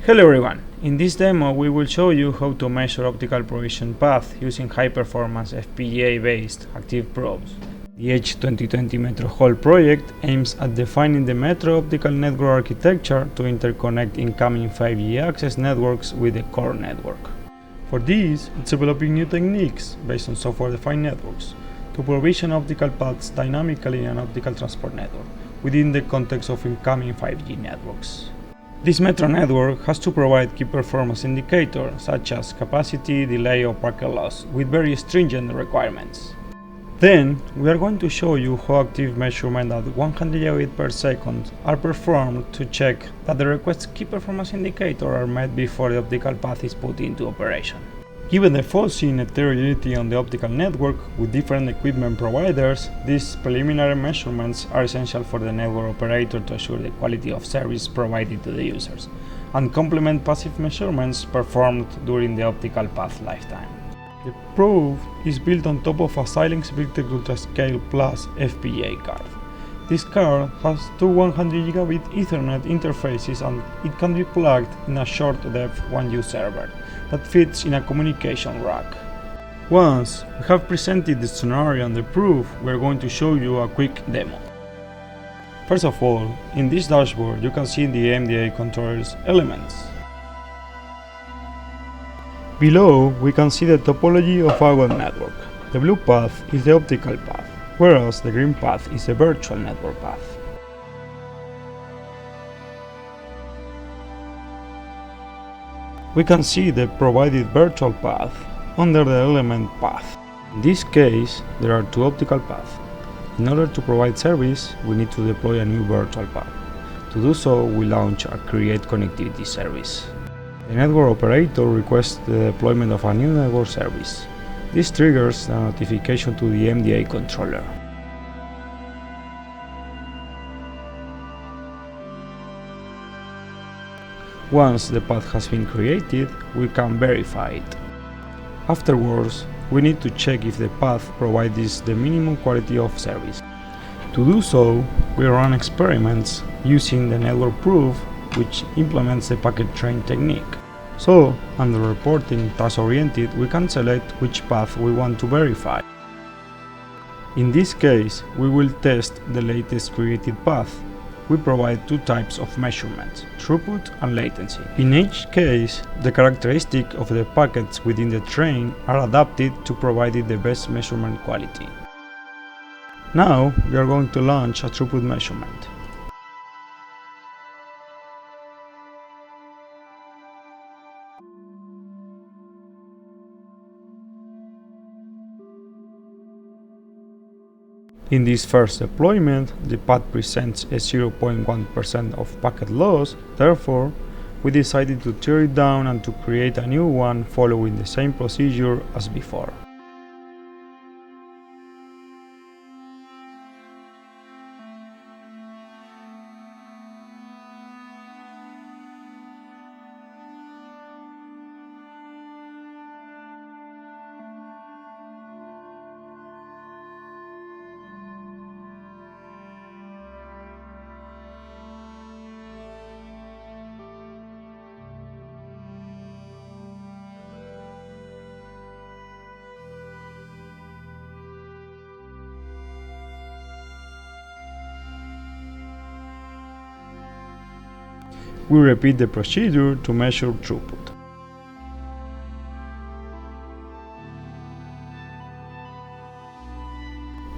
Hello everyone! In this demo we will show you how to measure optical provision path using high-performance FPGA-based active probes. The H2020 Metro-Haul Project aims at defining the metro optical network architecture to interconnect incoming 5G access networks with the core network. For this, it's developing new techniques based on software-defined networks to provision optical paths dynamically in an optical transport network within the context of incoming 5G networks. This metro network has to provide key performance indicators such as capacity, delay or packet loss with very stringent requirements. Then, we are going to show you how active measurements at 100 gigabit per second are performed to check that the requested key performance indicators are met before the optical path is put into operation. Given the foreseen heterogeneity on the optical network with different equipment providers, these preliminary measurements are essential for the network operator to assure the quality of service provided to the users, and complement passive measurements performed during the optical path lifetime. The probe is built on top of a Xilinx Virtex UltraScale Plus FPGA card. This card has two 100 gigabit Ethernet interfaces and it can be plugged in a short depth 1U server that fits in a communication rack. Once we have presented the scenario and the proof, we are going to show you a quick demo. First of all, in this dashboard you can see the MDI controller's elements. Below we can see the topology of our network. The blue path is the optical path, whereas the green path is the virtual network path. We can see the provided virtual path under the element path. In this case, there are two optical paths. In order to provide service, we need to deploy a new virtual path. To do so, we launch a Create Connectivity service. The network operator requests the deployment of a new network service. This triggers a notification to the MDI controller. Once the path has been created, we can verify it. Afterwards, we need to check if the path provides the minimum quality of service. To do so, we run experiments using the network proof, which implements the packet train technique. So, under reporting task-oriented, we can select which path we want to verify. In this case, we will test the latest created path. We provide two types of measurements, throughput and latency. In each case, the characteristics of the packets within the train are adapted to provide the best measurement quality. Now, we are going to launch a throughput measurement. In this first deployment, the path presents a 0.1% of packet loss, therefore, we decided to tear it down and to create a new one following the same procedure as before. We repeat the procedure to measure throughput.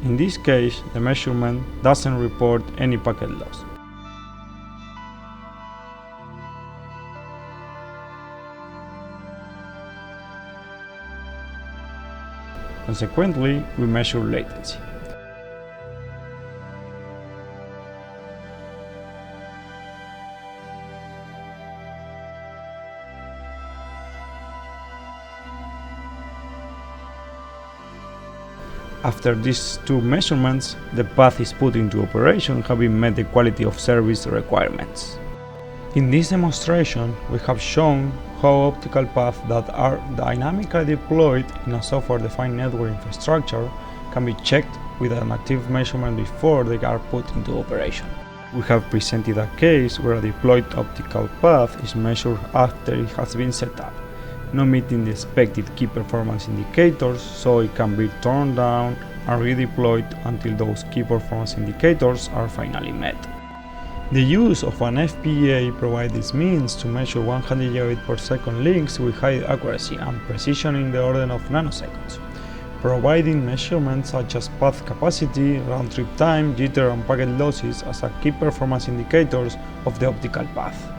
In this case, the measurement doesn't report any packet loss. Consequently, we measure latency. After these two measurements, the path is put into operation, having met the quality of service requirements. In this demonstration, we have shown how optical paths that are dynamically deployed in a software-defined network infrastructure can be checked with an active measurement before they are put into operation. We have presented a case where a deployed optical path is measured after it has been set up, not meeting the expected key performance indicators, so it can be turned down and redeployed until those key performance indicators are finally met. The use of an FPGA provides this means to measure 100 gigabit per second links with high accuracy and precision in the order of nanoseconds, providing measurements such as path capacity, round-trip time, jitter and packet losses as a key performance indicators of the optical path.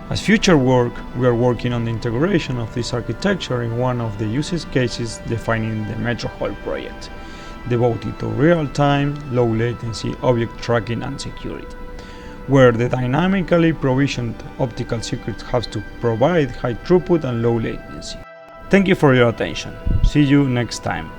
As future work, we are working on the integration of this architecture in one of the use cases defining the Metro-Haul project, devoted to real-time, low-latency object tracking and security, where the dynamically provisioned optical circuit has to provide high throughput and low latency. Thank you for your attention. See you next time.